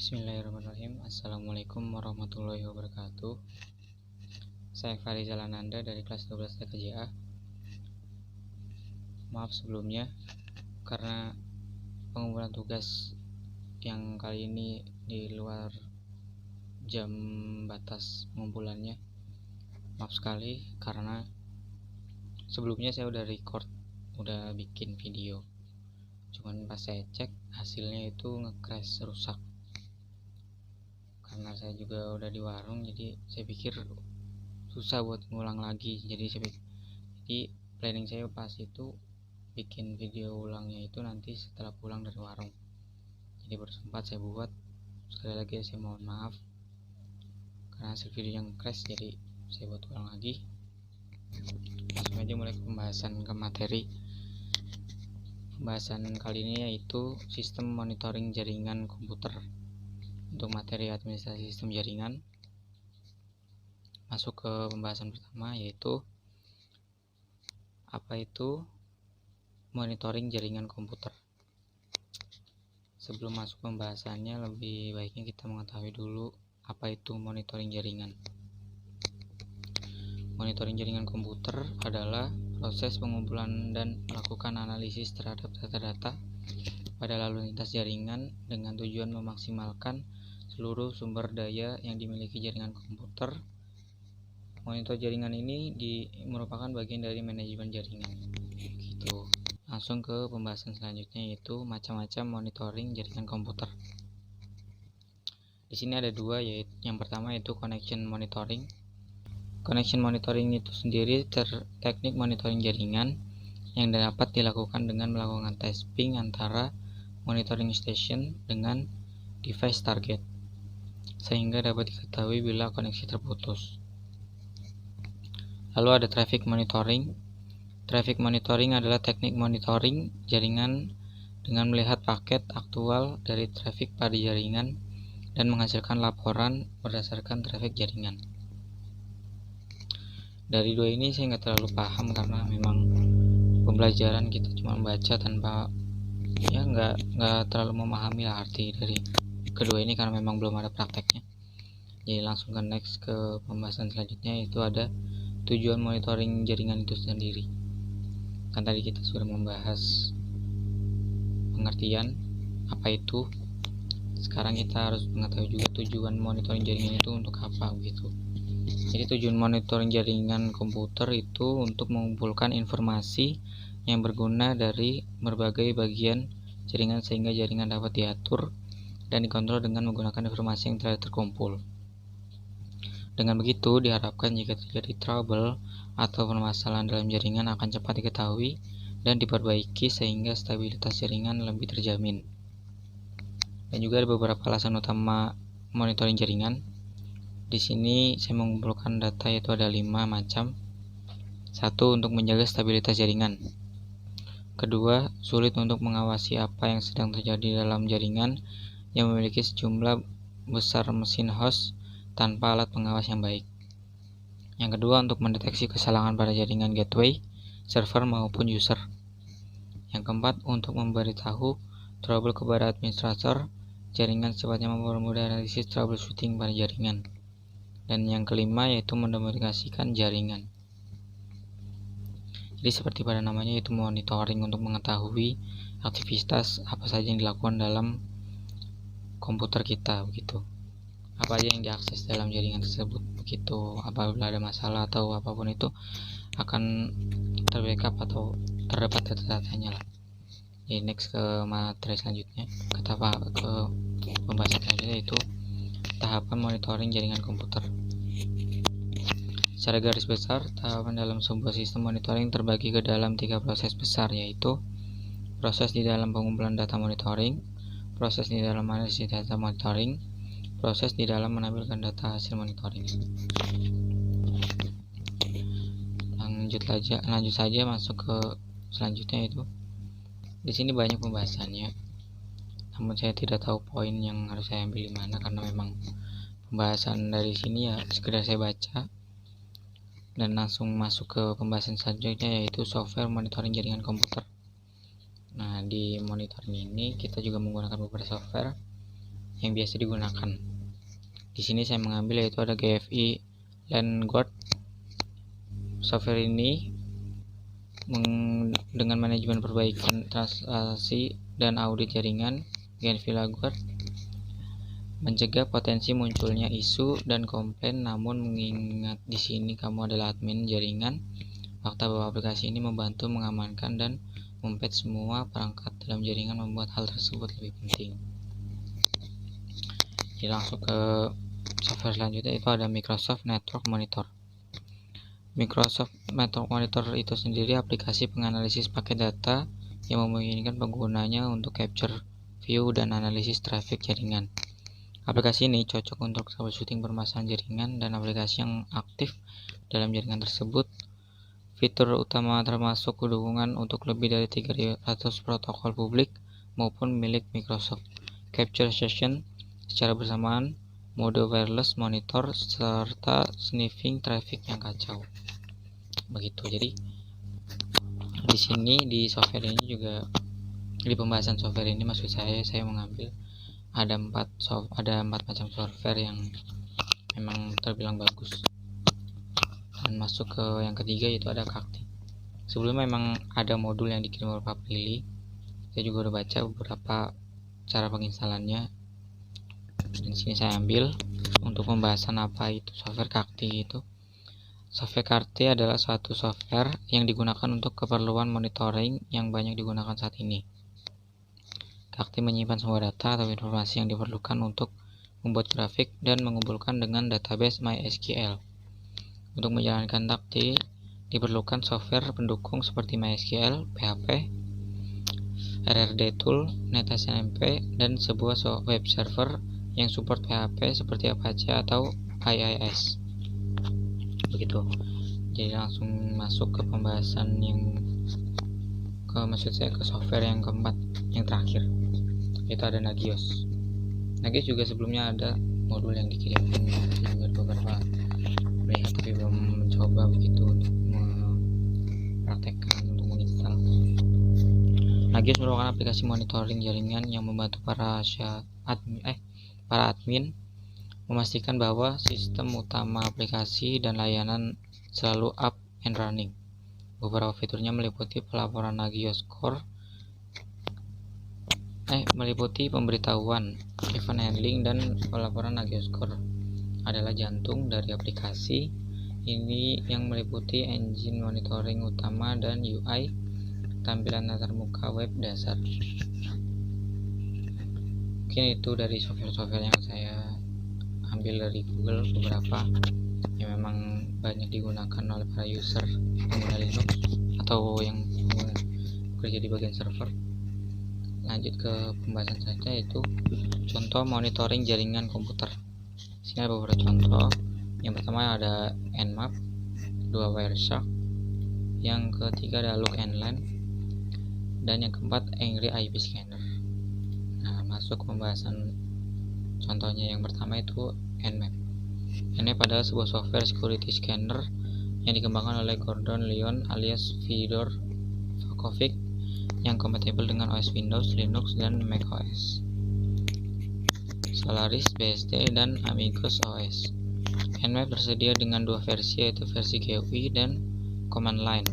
Bismillahirrahmanirrahim. Assalamualaikum warahmatullahi wabarakatuh. Saya Farizal Ananda dari kelas 12 TKJA. Maaf sebelumnya karena pengumpulan tugas yang kali ini di luar jam batas pengumpulannya. Maaf sekali karena sebelumnya saya udah bikin video. Cuman pas saya cek hasilnya itu nge-crash, rusak. Karena saya juga udah di warung, jadi saya pikir susah buat ngulang lagi. Jadi planning saya pas itu bikin video ulangnya itu nanti setelah pulang dari warung. Jadi baru sempat saya buat. Sekali lagi saya mohon maaf karena hasil video yang crash, jadi saya buat ulang lagi. Langsung aja mulai pembahasan ke materi. Pembahasan kali ini yaitu sistem monitoring jaringan komputer. Untuk materi administrasi sistem jaringan, masuk ke pembahasan pertama, yaitu apa itu monitoring jaringan komputer. Sebelum masuk pembahasannya, lebih baiknya kita mengetahui dulu apa itu monitoring jaringan. Monitoring jaringan komputer adalah proses pengumpulan dan melakukan analisis terhadap data-data pada lalu lintas jaringan dengan tujuan memaksimalkan seluruh sumber daya yang dimiliki jaringan komputer. Monitor jaringan ini merupakan bagian dari manajemen jaringan. Gitu. Langsung ke pembahasan selanjutnya, yaitu macam-macam monitoring jaringan komputer. Di sini ada dua, yaitu yang pertama yaitu connection monitoring. Connection monitoring itu sendiri teknik monitoring jaringan yang dapat dilakukan dengan melakukan tapping antara monitoring station dengan device target, sehingga dapat diketahui bila koneksi terputus. Lalu ada traffic monitoring. Traffic monitoring adalah teknik monitoring jaringan dengan melihat paket aktual dari traffic pada jaringan dan menghasilkan laporan berdasarkan traffic jaringan. Dari dua ini saya nggak terlalu paham karena memang pembelajaran kita cuma membaca tanpa nggak terlalu memahami arti dari kedua ini karena memang belum ada prakteknya. Jadi langsung ke next ke pembahasan selanjutnya, yaitu ada tujuan monitoring jaringan itu sendiri. Kan tadi kita sudah membahas pengertian apa itu. Sekarang kita harus mengetahui juga tujuan monitoring jaringan itu untuk apa gitu. Jadi tujuan monitoring jaringan komputer itu untuk mengumpulkan informasi yang berguna dari berbagai bagian jaringan sehingga jaringan dapat diatur dan dikontrol dengan menggunakan informasi yang telah terkumpul. Dengan begitu diharapkan jika terjadi trouble atau permasalahan dalam jaringan akan cepat diketahui dan diperbaiki sehingga stabilitas jaringan lebih terjamin. Dan juga ada beberapa alasan utama monitoring jaringan. Di sini saya mengumpulkan data, yaitu ada 5 macam. 1. Untuk menjaga stabilitas jaringan. Kedua, sulit untuk mengawasi apa yang sedang terjadi dalam jaringan yang memiliki sejumlah besar mesin host tanpa alat pengawas yang baik. Yang kedua, untuk mendeteksi kesalahan pada jaringan gateway, server maupun user. Yang keempat, untuk memberitahu trouble kepada administrator jaringan secepatnya mempermudah analisis troubleshooting pada jaringan. Dan yang kelima yaitu mendokumentasikan jaringan. Jadi seperti pada namanya, yaitu monitoring untuk mengetahui aktivitas apa saja yang dilakukan dalam komputer kita begitu. Apa aja yang diakses dalam jaringan tersebut begitu. Apabila ada masalah atau apapun itu akan terbackup atau terdapat data-datanya lah. Jadi next ke materi selanjutnya, ke pembahasan selanjutnya, yaitu tahapan monitoring jaringan komputer. Secara garis besar, tahapan dalam sebuah sistem monitoring terbagi ke dalam 3 proses besar, yaitu proses di dalam pengumpulan data monitoring, proses di dalam analisis data monitoring, proses di dalam menampilkan data hasil monitoring. Lanjut saja masuk ke selanjutnya, itu di sini banyak pembahasannya. Namun saya tidak tahu poin yang harus saya ambil di mana karena memang pembahasan dari sini ya sekedar saya baca. Dan langsung masuk ke pembahasan selanjutnya, yaitu software monitoring jaringan komputer. Nah, di monitoring ini kita juga menggunakan beberapa software. yang biasa digunakan. Di sini saya mengambil yaitu ada GFI LandGuard. Software ini dengan manajemen perbaikan transaksi dan audit jaringan. GFI LandGuard mencegah potensi munculnya isu dan komplain. Namun mengingat di sini kamu adalah admin jaringan, fakta bahwa aplikasi ini membantu mengamankan dan mempatch semua perangkat dalam jaringan membuat hal tersebut lebih penting. Jadi langsung ke software selanjutnya, itu ada Microsoft Network Monitor. Microsoft Network Monitor itu sendiri aplikasi penganalisis paket data yang memungkinkan penggunanya untuk capture, view, dan analisis traffic jaringan. Aplikasi ini cocok untuk troubleshooting permasalahan jaringan dan aplikasi yang aktif dalam jaringan tersebut. Fitur utama termasuk dukungan untuk lebih dari 300 protokol publik maupun milik Microsoft, capture session secara bersamaan, mode wireless monitor, serta sniffing traffic yang kacau. Begitu. Jadi di sini di software ini juga, di pembahasan software ini maksud saya mengambil ada empat macam software yang memang terbilang bagus. Dan masuk ke yang ketiga yaitu ada Kakti. Sebelumnya memang ada modul yang dikirim beberapa Prilly. Saya juga udah baca beberapa cara penginstalannya. Dan di sini saya ambil untuk pembahasan apa itu software Kakti itu. Software Kakti adalah suatu software yang digunakan untuk keperluan monitoring yang banyak digunakan saat ini. Kakti menyimpan semua data atau informasi yang diperlukan untuk membuat grafik dan mengumpulkan dengan database MySQL. Untuk menjalankan Kakti diperlukan software pendukung seperti MySQL, PHP, RRD Tool, NetSNMP, dan sebuah web server yang support PHP seperti Apache atau IIS. Begitu. Jadi langsung masuk ke pembahasan ke software yang keempat, yang terakhir, itu ada Nagios. Nagios juga sebelumnya ada modul yang dikirimkan juga beberapa melihat, tapi belum mencoba begitu untuk mempraktekkan untuk menginstal. Nagios merupakan aplikasi monitoring jaringan yang membantu para admin memastikan bahwa sistem utama aplikasi dan layanan selalu up and running. Beberapa fiturnya meliputi pelaporan Nagios Core, meliputi pemberitahuan, event handling, dan pelaporan Nagios Core adalah jantung dari aplikasi ini yang meliputi engine monitoring utama dan UI, tampilan antarmuka web dasar. Mungkin itu dari software-software yang saya ambil dari Google, beberapa yang memang banyak digunakan oleh para user pengguna Linux atau yang bekerja di bagian server. Lanjut ke pembahasan saja, yaitu contoh monitoring jaringan komputer. Di sini ada beberapa contoh. Yang pertama ada Nmap, kedua Wireshark, yang ketiga ada Look and Land, dan yang keempat Angry IP Scanner. Nah, masuk ke pembahasan contohnya. Yang pertama itu Nmap. Nmap adalah sebuah software security scanner yang dikembangkan oleh Gordon Leon alias Fedor Vakovic yang kompatibel dengan OS Windows, Linux, dan macOS, Solaris, BSD, dan Amigos OS. Nmap tersedia dengan dua versi, yaitu versi GUI dan command line.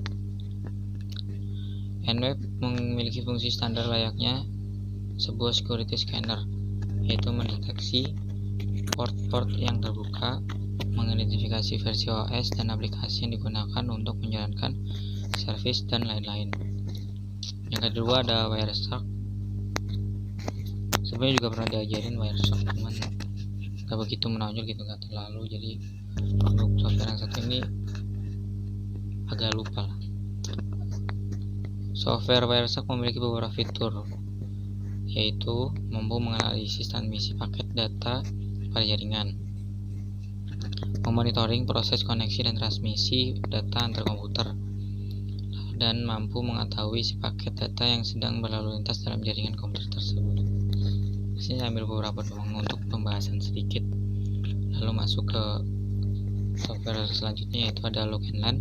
Nmap memiliki fungsi standar layaknya sebuah security scanner, yaitu mendeteksi port-port yang terbuka, mengidentifikasi versi OS dan aplikasi yang digunakan untuk menjalankan service, dan lain-lain. Yang kedua ada Wireshark. Sebenarnya juga pernah diajarin Wireshark, cuman gak begitu menonjol gitu, gak terlalu. Jadi untuk software yang satu ini agak lupa lah. Software Wireshark memiliki beberapa fitur, yaitu mampu menganalisis transmisi paket data pada jaringan, memonitoring proses koneksi dan transmisi data antar komputer, dan mampu mengetahui isi paket data yang sedang berlalu lintas dalam jaringan komputer tersebut. Di sini saya ambil beberapa doang untuk pembahasan sedikit. Lalu masuk ke software selanjutnya, yaitu ada Look and Land.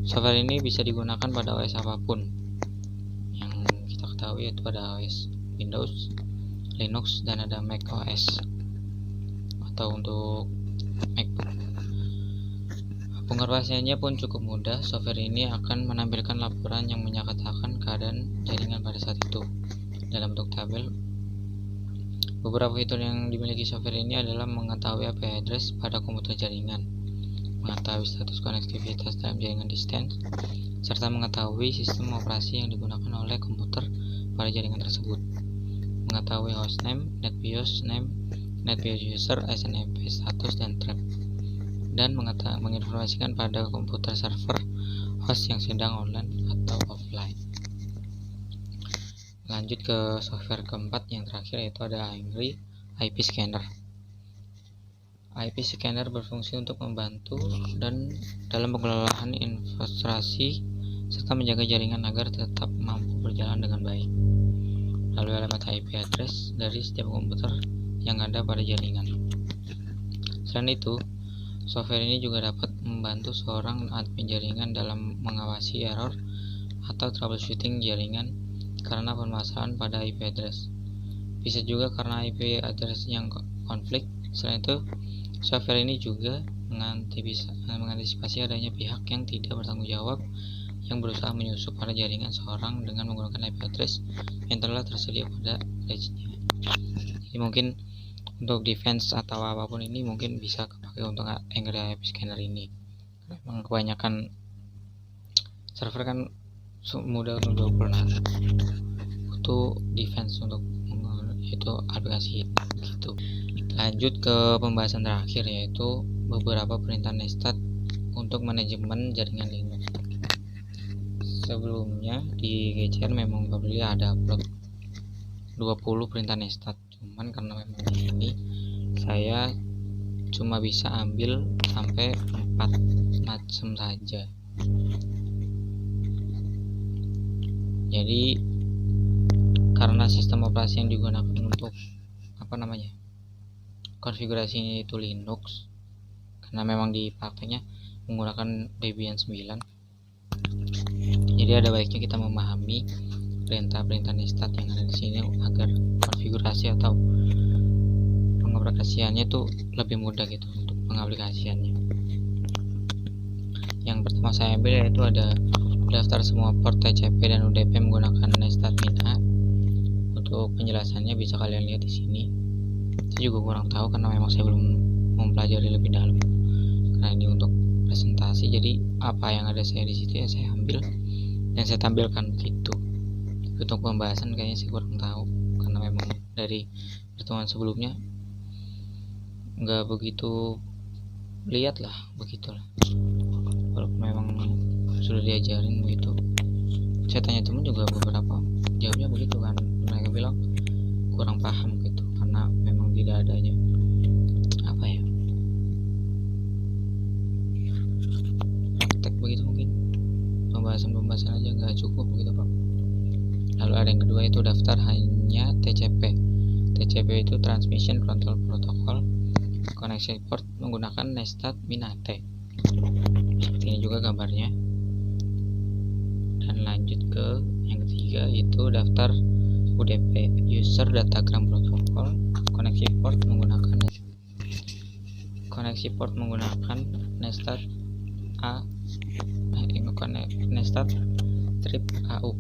Software ini bisa digunakan pada OS apapun. Yang kita ketahui yaitu ada OS Windows, Linux dan ada Mac OS atau untuk MacBook. Pengoperasiannya pun cukup mudah. Software ini akan menampilkan laporan yang menyatakan keadaan jaringan pada saat itu dalam bentuk tabel. Beberapa fitur yang dimiliki software ini adalah mengetahui IP address pada komputer jaringan, mengetahui status konektivitas dalam jaringan distance, serta mengetahui sistem operasi yang digunakan oleh komputer pada jaringan tersebut, mengetahui hostname, NetBIOS name, NetBIOS user, SNMP status, dan thread, dan menginformasikan pada komputer server host yang sedang online atau offline. Lanjut ke software keempat yang terakhir, yaitu ada Angry IP Scanner. IP Scanner berfungsi untuk membantu dan dalam pengelolaan infrastruktur serta menjaga jaringan agar tetap mampu berjalan dengan baik melalui alamat IP address dari setiap komputer yang ada pada jaringan. Selain itu, software ini juga dapat membantu seorang admin jaringan dalam mengawasi error atau troubleshooting jaringan karena permasalahan pada IP address. Bisa juga karena IP address yang konflik. Selain itu, software ini juga mengantisipasi adanya pihak yang tidak bertanggung jawab yang berusaha menyusup pada jaringan seorang dengan menggunakan IP address yang telah tersedia pada range-nya. Jadi mungkin untuk defense atau apapun ini mungkin bisa kepakai untuk Angry IP Scanner ini. Memang kebanyakan server kan mudah untuk double, butuh defense untuk itu aplikasi gitu. Lanjut ke pembahasan terakhir, yaitu beberapa perintah nestat untuk manajemen jaringan Linux. Sebelumnya di GCR memang probably ada upload 20 perintah nestat, cuman karena memang ini saya cuma bisa ambil sampai 4 macam saja. Jadi karena sistem operasi yang digunakan untuk konfigurasinya itu Linux, karena memang di prakteknya menggunakan Debian 9, jadi ada baiknya kita memahami perintah-perintah nestat yang ada di sini agar konfigurasi atau pengaplikasiannya itu lebih mudah gitu untuk pengaplikasiannya. Yang pertama saya ambil yaitu ada daftar semua port TCP dan UDP menggunakan nestat min-a. Untuk penjelasannya bisa kalian lihat di sini. Saya juga kurang tahu karena memang saya belum mempelajari lebih dalam. Karena ini untuk presentasi, jadi apa yang ada saya di situ ya saya ambil dan saya tampilkan begitu. Untuk pembahasan kayaknya saya kurang tahu karena memang dari pertemuan sebelumnya nggak begitu lihat lah begitulah. Walaupun memang sudah diajarin begitu, saya tanya teman juga beberapa jawabnya begitu kan, mereka bilang kurang paham gitu karena memang tidak adanya praktek begitu, mungkin pembahasan aja nggak cukup begitu Pak. Lalu ada yang kedua itu daftar hanya TCP. TCP itu Transmission Control Protocol. Koneksi port menggunakan nestat min-a-t. Seperti ini juga gambarnya. Dan lanjut ke yang ketiga itu daftar UDP, User Datagram Protocol. Koneksi port menggunakan nestat nestat strip AU.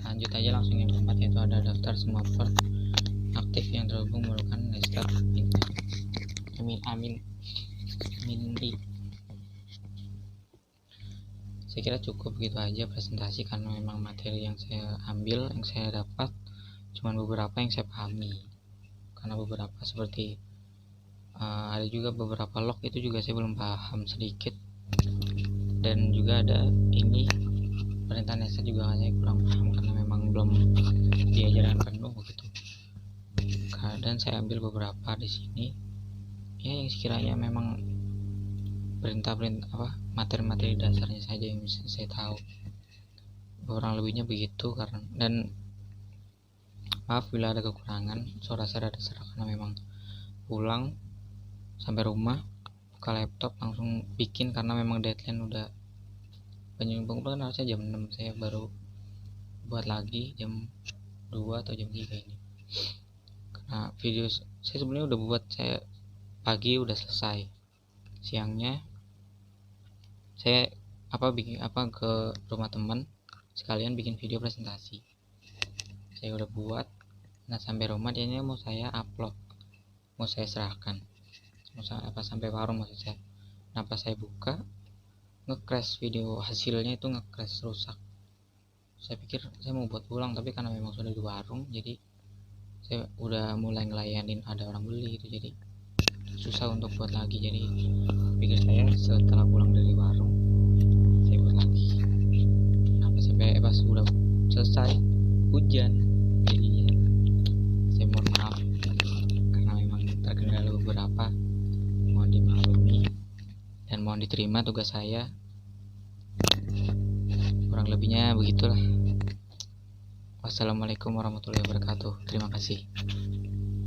Lanjut aja langsung yang keempat, yaitu ada daftar semua port aktif yang terhubung menggunakan nestat min-i. Saya kira cukup gitu aja presentasi karena memang materi yang saya ambil, yang saya dapat cuman beberapa yang saya pahami, karena beberapa seperti ada juga beberapa log itu juga saya belum paham sedikit, dan juga ada ini perintah nestat juga saya kurang paham karena memang belum diajarkan penuh begitu. Dan saya ambil beberapa di sini ya yang sekiranya memang materi-materi dasarnya saja yang bisa saya tahu, kurang lebihnya begitu. Dan maaf bila ada kekurangan, suara saya ada serak karena memang pulang sampai rumah buka laptop langsung bikin karena memang deadline udah pengumpulan harusnya jam 6, saya baru buat lagi jam 2 atau jam 3 ini. Karena video saya sebenarnya udah buat, saya pagi udah selesai, siangnya saya bikin ke rumah teman sekalian bikin video presentasi. Saya udah buat. Nah, sampai rumah dia mau saya upload, mau saya serahkan, sampai warung maksud saya. Kenapa saya buka, nge-crash video hasilnya, itu nge-crash, rusak. Saya pikir saya mau buat ulang, tapi karena memang sudah di warung, jadi saya udah mulai ngelayanin ada orang beli gitu, jadi susah untuk buat lagi. Jadi pikir saya setelah pulang dari warung saya buat lagi. Kenapa sampai pas udah selesai hujan, jadinya saya mohon maaf karena memang terkendala beberapa, mohon dimaklumi dan mohon diterima tugas saya. Kurang lebihnya begitulah. Wassalamualaikum warahmatullahi wabarakatuh. Terima kasih.